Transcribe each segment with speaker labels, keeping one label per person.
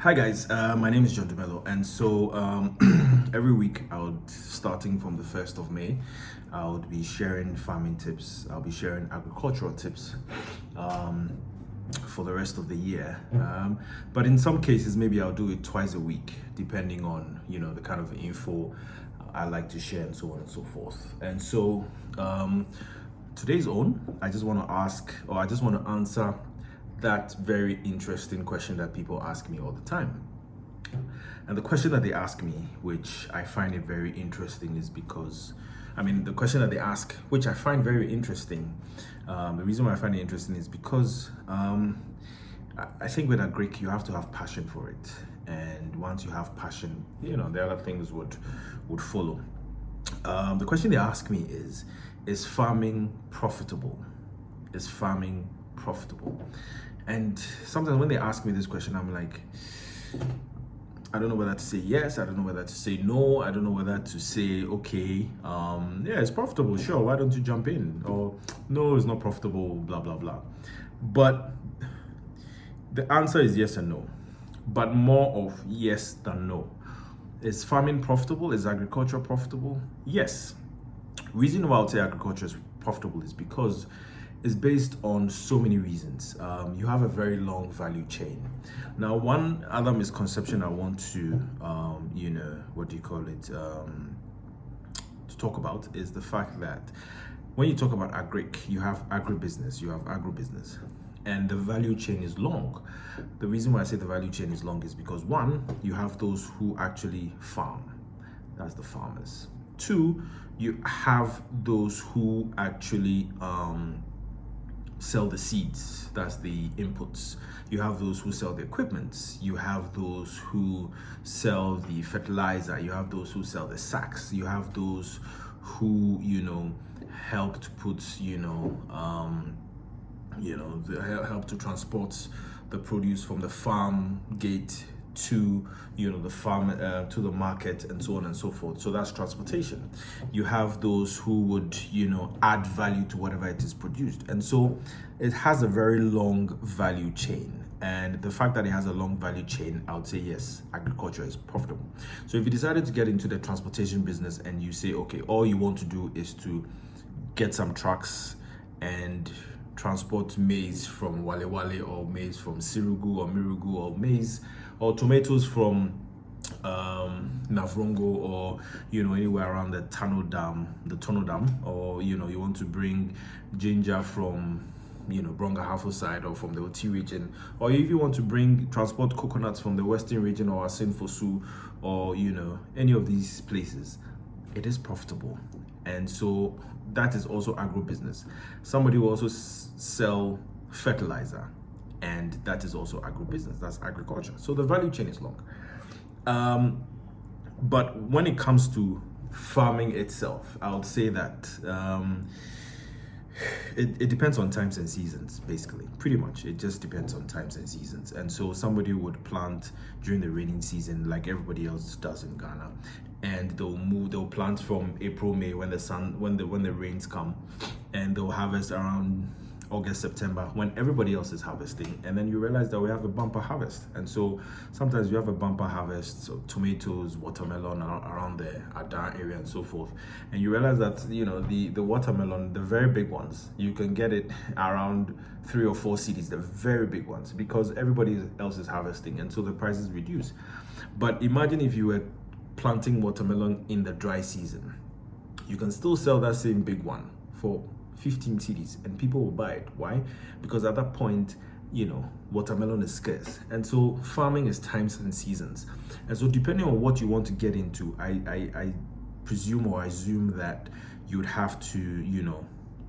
Speaker 1: Hi guys, my name is Dumelo, and so every week starting from the 1st of May, I would be sharing farming tips. I'll be sharing agricultural tips for the rest of the year. But in some cases, maybe I'll do it twice a week, depending on the kind of info I like to share and so on and so forth. And so today's I just want to answer that very interesting question that people ask me all the time. And the question that they ask me, which I find it very interesting, is because, the question that they ask, which I find very interesting, the reason why I find it interesting is because I think with agric, you have to have passion for it. And once you have passion, the other things would follow. The question they ask me is farming profitable? Is farming profitable? And sometimes when they ask me this question, I'm like, I don't know whether to say yes, I don't know whether to say no, I don't know whether to say, okay, yeah, it's profitable, sure, why don't you jump in? Or no, it's not profitable, blah, blah, blah. But the answer is yes and no, but more of yes than no. Is farming profitable? Is agriculture profitable? Yes. Reason why I would say agriculture is profitable is because it's based on so many reasons. You have a very long value chain. Now, one other misconception I want to, to talk about is the fact that when you talk about agric, you have agribusiness, you have agribusiness, and the value chain is long. The reason why I say the value chain is long is because one, you have those who actually farm, that's the farmers. Two, you have those who actually sell the seeds, that's the inputs. You have those who sell the equipment. You have those who sell the fertilizer. You have those who sell the sacks. You have those who help to put help to transport the produce from the farm gate to the farm to the market and so on and so forth. So that's transportation. You have those who would add value to whatever it is produced, and so it has a very long value chain. And the fact that it has a long value chain, I would say yes, agriculture is profitable. So if you decided to get into the transportation business and you say, okay, all you want to do is to get some trucks and transport maize from Wale Wale, or maize from Sirugu or Mirugu, or maize or tomatoes from Navrongo, or anywhere around the Tono Dam, or you want to bring ginger from Bronga Hafo side, or from the Oti region, or if you want to transport coconuts from the Western region or Asin Fosu, or any of these places, it is profitable. And so that is also agribusiness. Somebody will also sell fertilizer, and that is also agribusiness. That's agriculture. So the value chain is long. But when it comes to farming itself, I would say that it depends on times and seasons, basically. Pretty much, it just depends on times and seasons. And so somebody would plant during the raining season, like everybody else does in Ghana, and they'll plant from April, May, when the rains come, and they'll harvest around August, September, when everybody else is harvesting. And then you realize that we have a bumper harvest. And so sometimes you have a bumper harvest, so tomatoes, watermelon around the Ada area and so forth. And you realize that, the watermelon, the very big ones, you can get it around 3 or 4 cities, the very big ones, because everybody else is harvesting. And so the prices reduce. But imagine if you were planting watermelon in the dry season, you can still sell that same big one for 15 cities and people will buy it. Why? Because at that point, watermelon is scarce. And so farming is times and seasons. And so depending on what you want to get into, I presume or assume that you'd have to,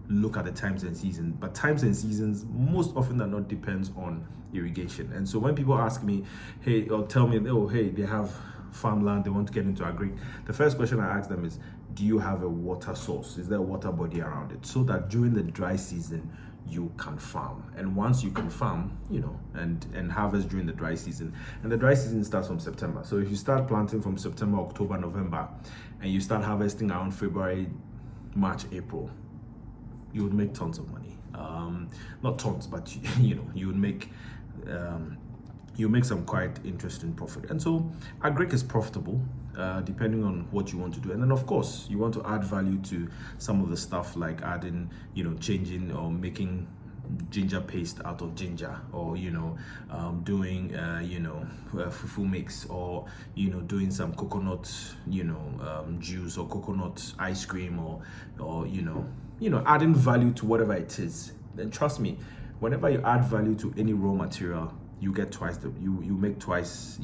Speaker 1: look at the times and seasons. But times and seasons most often than not depends on irrigation. And so when people ask me, hey, or tell me, oh, hey, they have farmland, they want to get into agri, the first question I ask them is, do you have a water source? Is there a water body around it? So that during the dry season, you can farm. And once you can farm, and harvest during the dry season. And the dry season starts from September. So if you start planting from September, October, November, and you start harvesting around February, March, April, you would make tons of money. Not tons, but you would make you make some quite interesting profit. And so agric is profitable depending on what you want to do. And then of course you want to add value to some of the stuff, like adding, changing or making ginger paste out of ginger, or doing fufu mix, or doing some coconut juice, or coconut ice cream, or adding value to whatever it is. Then trust me, whenever you add value to any raw material, you get twice you make twice,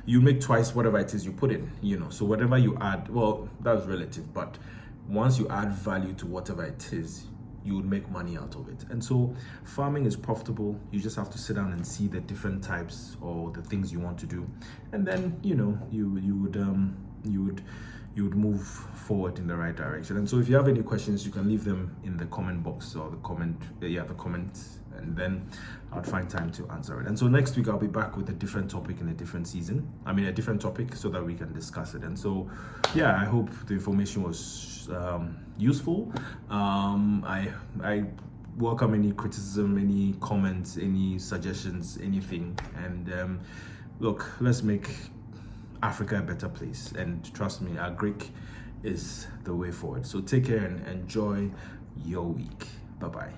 Speaker 1: you make twice whatever it is you put in, so whatever you add, well, that's relative, but once you add value to whatever it is, you would make money out of it. And so farming is profitable. You just have to sit down and see the different types or the things you want to do, and then you would move forward in the right direction. And so if you have any questions, you can leave them in the comment box, or the comments, and then I'll find time to answer it. And so next week I'll be back with a different topic in a different season. A different topic, so that we can discuss it. And so yeah, I hope the information was useful. I welcome any criticism, any comments, any suggestions, anything. And look, let's make Africa a better place. And trust me, agric is the way forward. So take care and enjoy your week. Bye-bye.